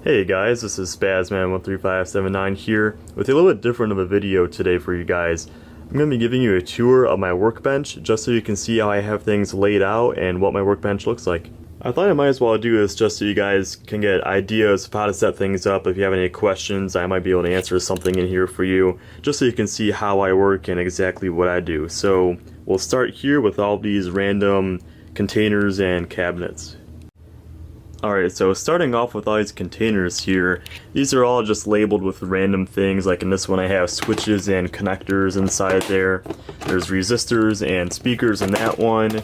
Hey guys, this is Spazman13579 here with a little bit different of a video today for you guys. I'm going to be giving you a tour of my workbench just so you can see how I have things laid out and what my workbench looks like. I thought I might as well do this just so you guys can get ideas of how to set things up. If you have any questions, I might be able to answer something in here for you just so you can see how I work and exactly what I do. So we'll start here with all these random containers and cabinets. Alright, so starting off with all these containers here, these are all just labeled with random things. Like in this one I have switches and connectors inside there. There's resistors and speakers in that one.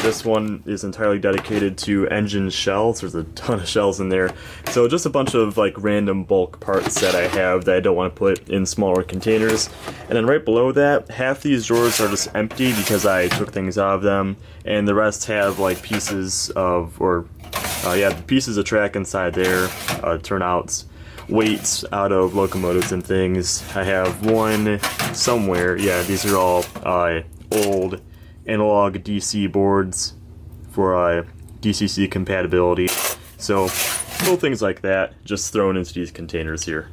This one is entirely dedicated to engine shells. There's a ton of shells in there. So just a bunch of like random bulk parts that I have that I don't want to put in smaller containers. And then right below that, half these drawers are just empty because I took things out of them. And the rest have like pieces of, pieces of track inside there, turnouts, weights out of locomotives and things. I have one somewhere. Yeah, these are all old analog DC boards for DCC compatibility. So little things like that just thrown into these containers here.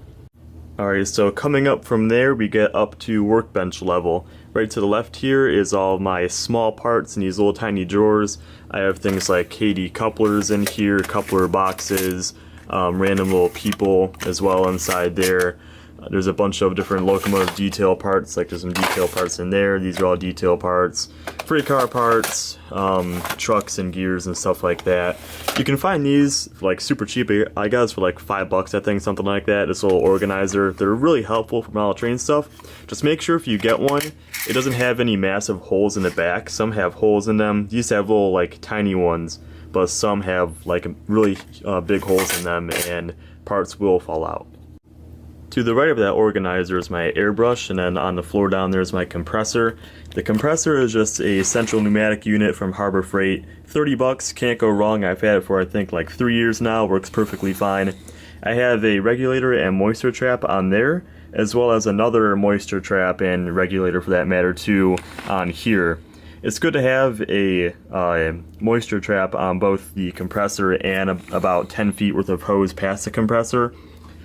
Alright, so coming up from there we get up to workbench level. Right to the left here is all my small parts in these little tiny drawers. I have things like KD couplers in here, coupler boxes, random little people as well inside there. There's a bunch of different locomotive detail parts, like there's some detail parts in there. These are all detail parts. Freight car parts, trucks and gears and stuff like that. You can find these for like super cheap. I got this for like $5 I think, something like that. This little organizer. They're really helpful for model train stuff. Just make sure if you get one, it doesn't have any massive holes in the back. Some have holes in them. These have little like tiny ones, but some have like really big holes in them and parts will fall out. To the right of that organizer is my airbrush, and then on the floor down there is my compressor. The compressor is just a central pneumatic unit from Harbor Freight. $30, can't go wrong. I've had it for I think like 3 years now, works perfectly fine. I have a regulator and moisture trap on there, as well as another moisture trap and regulator for that matter too on here. It's good to have a moisture trap on both the compressor and about 10 feet worth of hose past the compressor,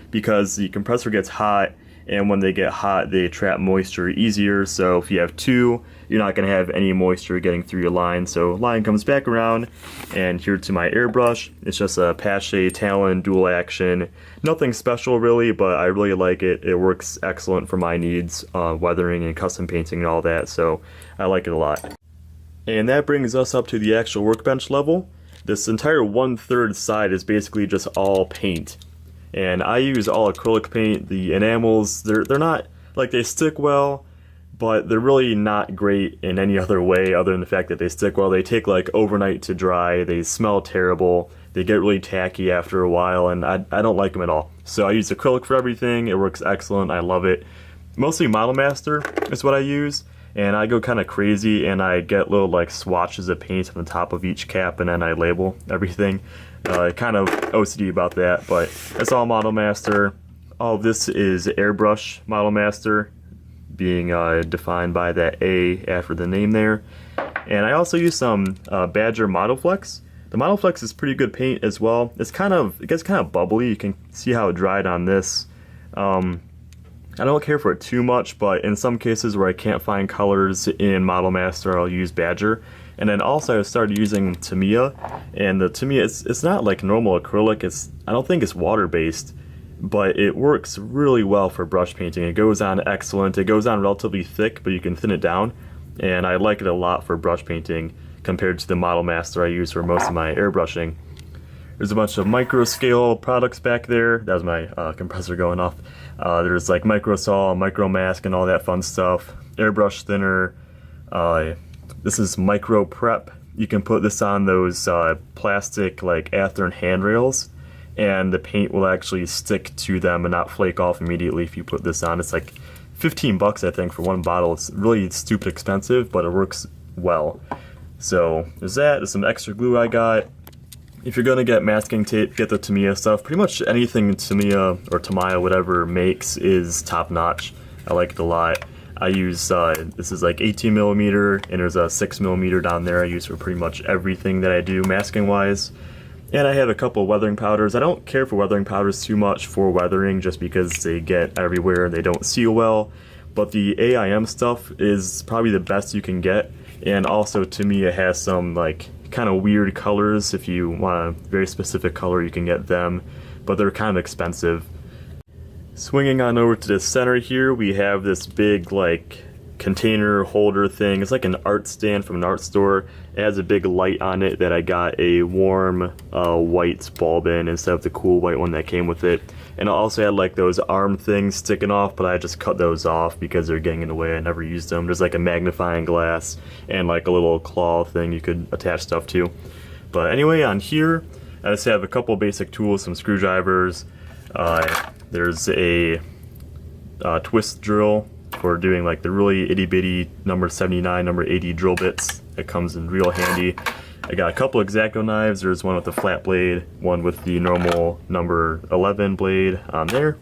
because the compressor gets hot, and when they get hot they trap moisture easier. So if you have two, you're not going to have any moisture getting through your line. So line comes back around, and here to my airbrush. It's just a Pache Talon dual action. Nothing special really, but I really like it. It works excellent for my needs, weathering and custom painting and all that, so I like it a lot. And that brings us up to the actual workbench level. This entire 1/3 side is basically just all paint. And I use all acrylic paint. The enamels, they're not, like, they stick well, but they're really not great in any other way other than the fact that they stick well. They take like overnight to dry, they smell terrible, they get really tacky after a while, and I don't like them at all. So I use acrylic for everything. It works excellent, I love it. Mostly Model Master is what I use, and I go kind of crazy and I get little like swatches of paint on the top of each cap, and then I label everything. Kind of OCD about that, but it's all Model Master. All of this is Airbrush Model Master, being defined by that A after the name there. And I also use some Badger Model Flex. The Model Flex is pretty good paint as well. It gets kind of bubbly. You can see how it dried on this. I don't care for it too much, but in some cases where I can't find colors in Model Master, I'll use Badger. And then also I started using Tamiya, and the Tamiya, it's not like normal acrylic. I don't think it's water-based, but it works really well for brush painting. It goes on excellent. It goes on relatively thick, but you can thin it down, and I like it a lot for brush painting compared to the Model Master I use for most of my airbrushing. There's a bunch of micro scale products back there. That was my compressor going off. There's like micro saw, micro mask, and all that fun stuff. Airbrush thinner. This is micro prep. You can put this on those plastic like Athearn handrails, and the paint will actually stick to them and not flake off immediately if you put this on. It's like $15 I think for one bottle. It's really stupid expensive, but it works well. So there's that. There's some extra glue I got. If you're gonna get masking tape, get the Tamiya stuff. Pretty much anything Tamiya or Tamiya whatever makes is top notch. I like it a lot. I use, this is like 18mm, and there's a 6mm down there I use for pretty much everything that I do masking wise. And I have a couple weathering powders. I don't care for weathering powders too much for weathering just because they get everywhere and they don't seal well. But the AIM stuff is probably the best you can get. And also to me it has some like kind of weird colors. If you want a very specific color you can get them, but they're kind of expensive. Swinging on over to the center here, we have this big like container holder thing. It's like an art stand from an art store. It has a big light on it that I got a warm white bulb in instead of the cool white one that came with it. And I also had like those arm things sticking off, but I just cut those off because they're getting in the way. I never used them. There's like a magnifying glass and like a little claw thing you could attach stuff to. But anyway, on here I just have a couple basic tools, some screwdrivers. There's a twist drill for doing like the really itty bitty number 79, number 80 drill bits. It comes in real handy. I got a couple X-Acto knives. There's one with the flat blade, one with the normal number 11 blade on there.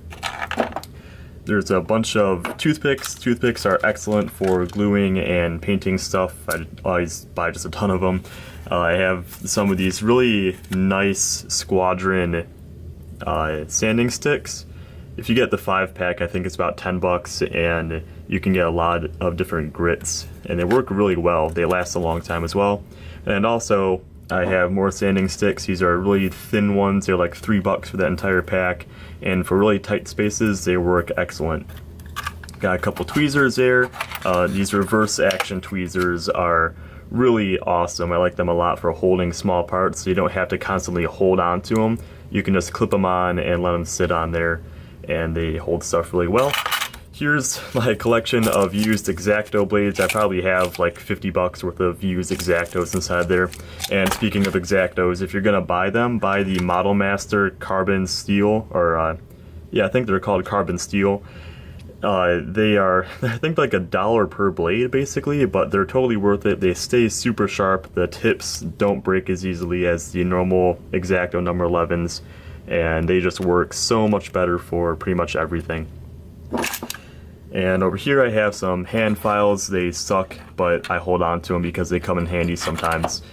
There's a bunch of toothpicks. Toothpicks are excellent for gluing and painting stuff. I always buy just a ton of them. I have some of these really nice Squadron sanding sticks. If you get the 5-pack, I think it's about $10, and you can get a lot of different grits, and they work really well. They last a long time as well. And also, I have more sanding sticks. These are really thin ones. They're like $3 for that entire pack, and for really tight spaces, they work excellent. Got a couple tweezers there. These reverse action tweezers are really awesome. I like them a lot for holding small parts, so you don't have to constantly hold on to them. You can just clip them on and let them sit on there, and they hold stuff really well. Here's my collection of used X-Acto blades. I probably have like $50 worth of used X-Actos inside there. And speaking of X-Actos, if you're gonna buy them, buy the Model Master Carbon Steel, or yeah, I think they're called Carbon Steel. They are, I think, like $1 per blade basically, but they're totally worth it. They stay super sharp. The tips don't break as easily as the normal X-Acto number 11s, and they just work so much better for pretty much everything. And over here I have some hand files. They suck, but I hold on to them because they come in handy sometimes.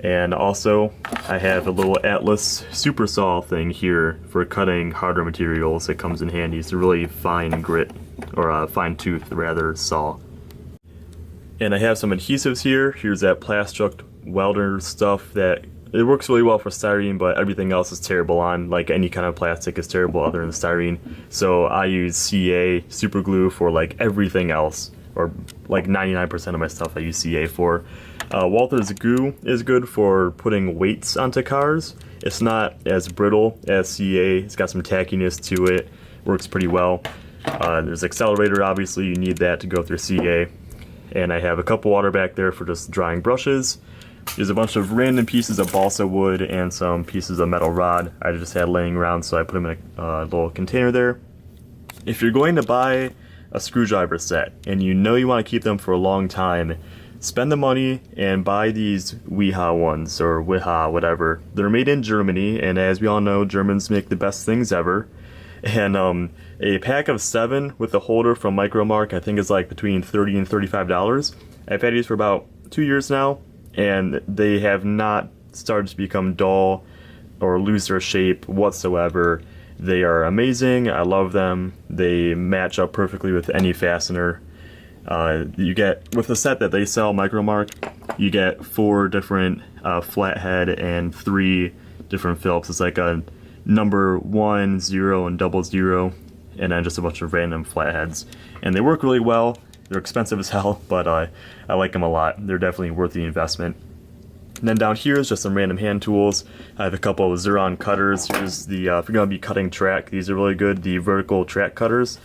And also I have a little Atlas super saw thing here for cutting harder materials. It comes in handy. It's a really fine grit, or a fine tooth rather, saw. And I have some adhesives here. Here's that plastic welder stuff that it works really well for styrene, but everything else is terrible on. Like any kind of plastic is terrible other than styrene. So I use CA super glue for like everything else, or like 99% of my stuff I use CA for. Walther's glue is good for putting weights onto cars. It's not as brittle as CA. It's got some tackiness to it. Works pretty well. There's accelerator, obviously you need that to go through CA. And I have a couple water back there for just drying brushes. There's a bunch of random pieces of balsa wood and some pieces of metal rod I just had laying around, so I put them in a little container there. If you're going to buy a screwdriver set and you know you want to keep them for a long time, spend the money and buy these Wiha ones, or Wiha, whatever. They're made in Germany, and as we all know, Germans make the best things ever. And a pack of 7 with a holder from Micromark I think is like between $30 and $35. I've had these for about 2 years now, and they have not started to become dull or lose their shape whatsoever. They are amazing. I love them. They match up perfectly with any fastener. You get, with the set that they sell, Micromark, you get 4 different flathead and 3 different Phillips. It's like a number 1, 0, and 00, and then just a bunch of random flatheads. And they work really well. They're expensive as hell, but I like them a lot. They're definitely worth the investment. And then down here is just some random hand tools. I have a couple of Xeron cutters. Here's the, if you're going to be cutting track, these are really good, the vertical track cutters.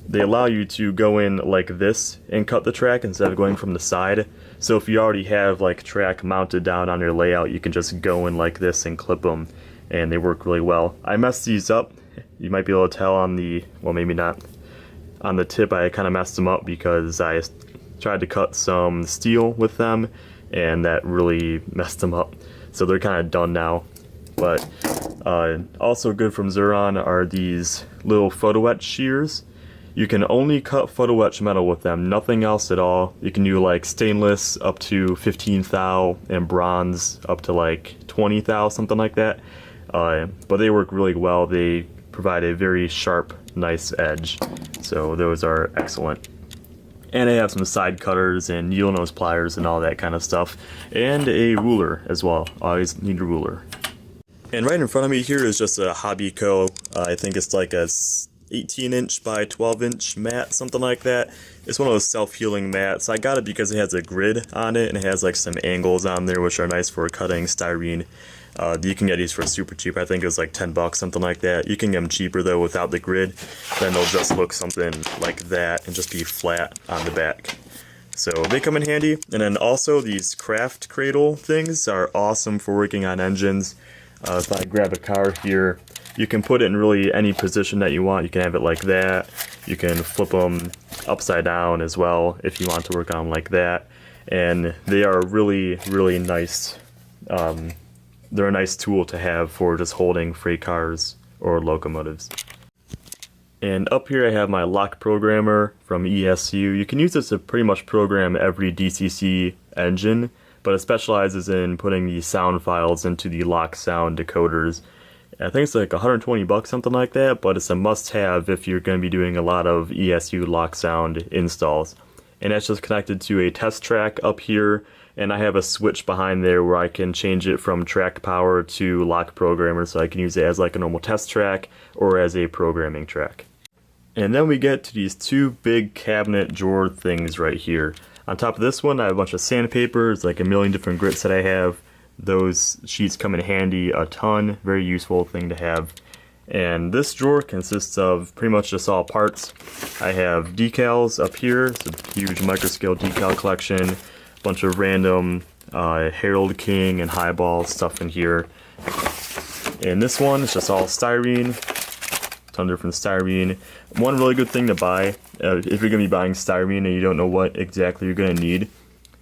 They allow you to go in like this and cut the track instead of going from the side. So if you already have like track mounted down on your layout, you can just go in like this and clip them, and they work really well. I messed these up. You might be able to tell on the, well, maybe not. On the tip I kind of messed them up because I tried to cut some steel with them, and that really messed them up. So they're kind of done now. But also good from Xeron are these little photo etch shears. You can only cut photo etch metal with them, nothing else at all. You can do like stainless up to 15 thou and bronze up to like 20 thou, something like that. But they work really well. They provide a very sharp, nice edge. So those are excellent. And I have some side cutters and needle nose pliers and all that kind of stuff. And a ruler as well. Always need a ruler. And right in front of me here is just a Hobbyco. I think it's like a 18-inch by 12-inch mat, something like that. It's one of those self-healing mats. I got it because it has a grid on it and it has like some angles on there which are nice for cutting styrene. You can get these for super cheap. I think it was like 10 bucks, something like that. You can get them cheaper though without the grid. Then they'll just look something like that and just be flat on the back. So they come in handy. And then also these craft cradle things are awesome for working on engines. If I grab a car here, you can put it in really any position that you want. You can have it like that. You can flip them upside down as well if you want to work on them like that. And they are really, really nice. They're a nice tool to have for just holding freight cars or locomotives. And up here I have my lock programmer from ESU. You can use this to pretty much program every DCC engine, but it specializes in putting the sound files into the lock sound decoders. I think it's like 120 bucks, something like that, but it's a must-have if you're going to be doing a lot of ESU lock sound installs. And that's just connected to a test track up here, and I have a switch behind there where I can change it from track power to lock programmer, so I can use it as like a normal test track or as a programming track. And then we get to these two big cabinet drawer things right here. On top of this one, I have a bunch of sandpaper. It's like a million different grits that I have. Those sheets come in handy a ton. Very useful thing to have. And this drawer consists of pretty much just all parts. I have decals up here. It's a huge microscale decal collection. A bunch of random Herald King and Highball stuff in here. And this one is just all styrene. Ton of different styrene. One really good thing to buy if you're going to be buying styrene and you don't know what exactly you're going to need.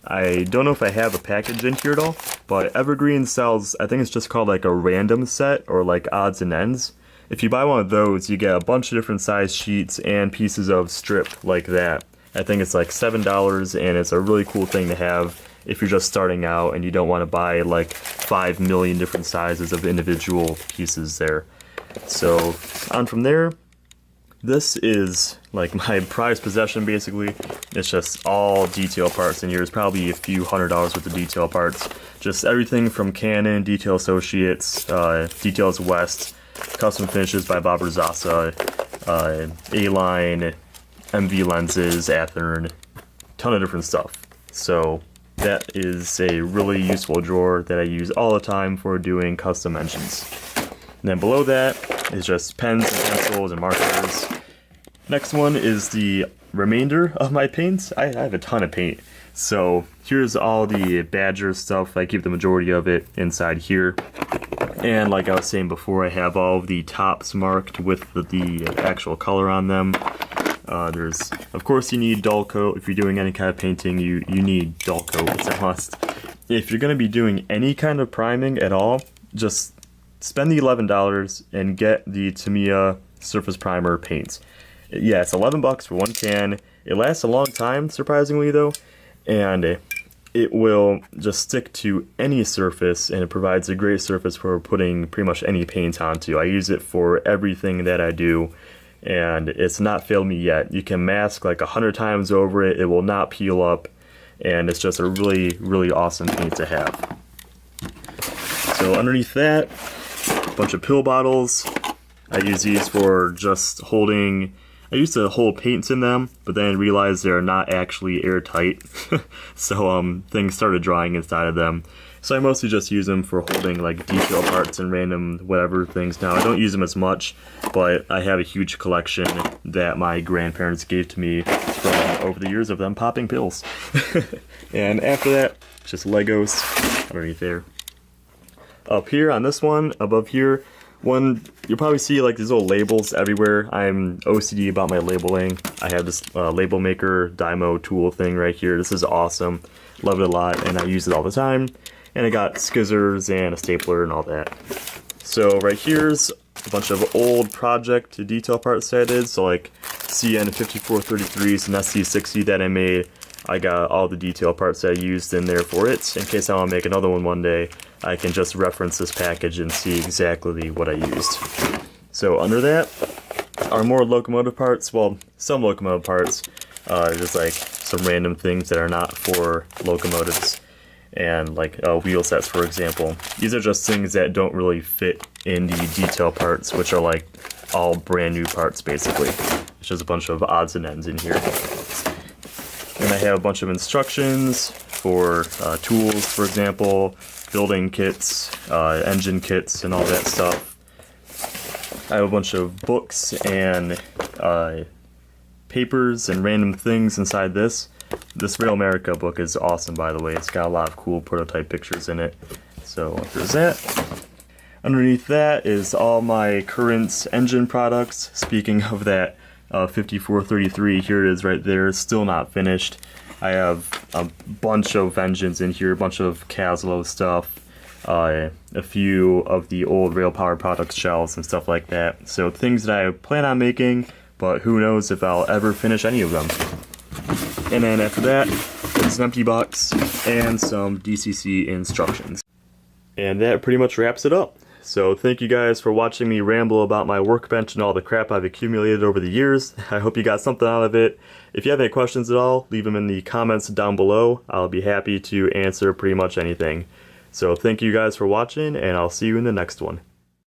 I don't know if I have a package in here at all, but Evergreen sells, I think it's just called like a random set or like odds and ends. If you buy one of those, you get a bunch of different size sheets and pieces of strip like that. I think it's like $7 and it's a really cool thing to have if you're just starting out and you don't want to buy like 5 million different sizes of individual pieces there. So on from there, this is like my prized possession basically. It's just all detail parts in here. There's probably a few $100 worth of detail parts. Just everything from Canon, Detail Associates, Details West, Custom Finishes by Bob Rosasa, A-Line, MV lenses, Athearn, ton of different stuff. So that is a really useful drawer that I use all the time for doing custom engines. And then below that is just pens and pencils and markers. Next one is the remainder of my paints. I have a ton of paint. So here's all the Badger stuff. I keep the majority of it inside here. And like I was saying before, I have all of the tops marked with the actual color on them. There's, of course, you need dull coat. If you're doing any kind of painting, you need dull coat. It's a must. If you're going to be doing any kind of priming at all, just spend the $11 and get the Tamiya Surface Primer paints. Yeah, it's 11 bucks for one can. It lasts a long time, surprisingly though, and it will just stick to any surface, and it provides a great surface for putting pretty much any paint onto. I use it for everything that I do, and it's not failed me yet. You can mask like 100 times over it, it will not peel up, and it's just a really, really awesome paint to have. So underneath that, a bunch of pill bottles. I use these for just holding, I used to hold paints in them, but then I realized they're not actually airtight. So things started drying inside of them. So I mostly just use them for holding like detail parts and random whatever things. Now I don't use them as much, but I have a huge collection that my grandparents gave to me from over the years of them popping pills. And after that, just Legos underneath there. Up here on this one, above here, you'll probably see like these little labels everywhere. I'm OCD about my labeling. I have this label maker Dymo tool thing right here. This is awesome. Love it a lot, and I use it all the time. And I got scissors and a stapler and all that. So right here's a bunch of old project detail parts that I did. So like CN5433s and SC60 that I made. I got all the detail parts that I used in there for it. In case I want to make another one day, I can just reference this package and see exactly what I used. So under that are more locomotive parts. Well, some locomotive parts. Just like some random things that are not for locomotives. And like wheel sets, for example. These are just things that don't really fit in the detail parts, which are like all brand new parts basically. It's just a bunch of odds and ends in here. And I have a bunch of instructions for tools, for example, building kits, engine kits, and all that stuff. I have a bunch of books and papers and random things inside this. This Rail America book is awesome, by the way. It's got a lot of cool prototype pictures in it. So there's that. Underneath that is all my current engine products. Speaking of that 5433, here it is right there. It's still not finished. I have a bunch of engines in here, a bunch of Caslo stuff, a few of the old Rail Power Products shells and stuff like that. So things that I plan on making, but who knows if I'll ever finish any of them. And then after that, there's an empty box and some DCC instructions. And that pretty much wraps it up. So thank you guys for watching me ramble about my workbench and all the crap I've accumulated over the years. I hope you got something out of it. If you have any questions at all, leave them in the comments down below. I'll be happy to answer pretty much anything. So thank you guys for watching, and I'll see you in the next one.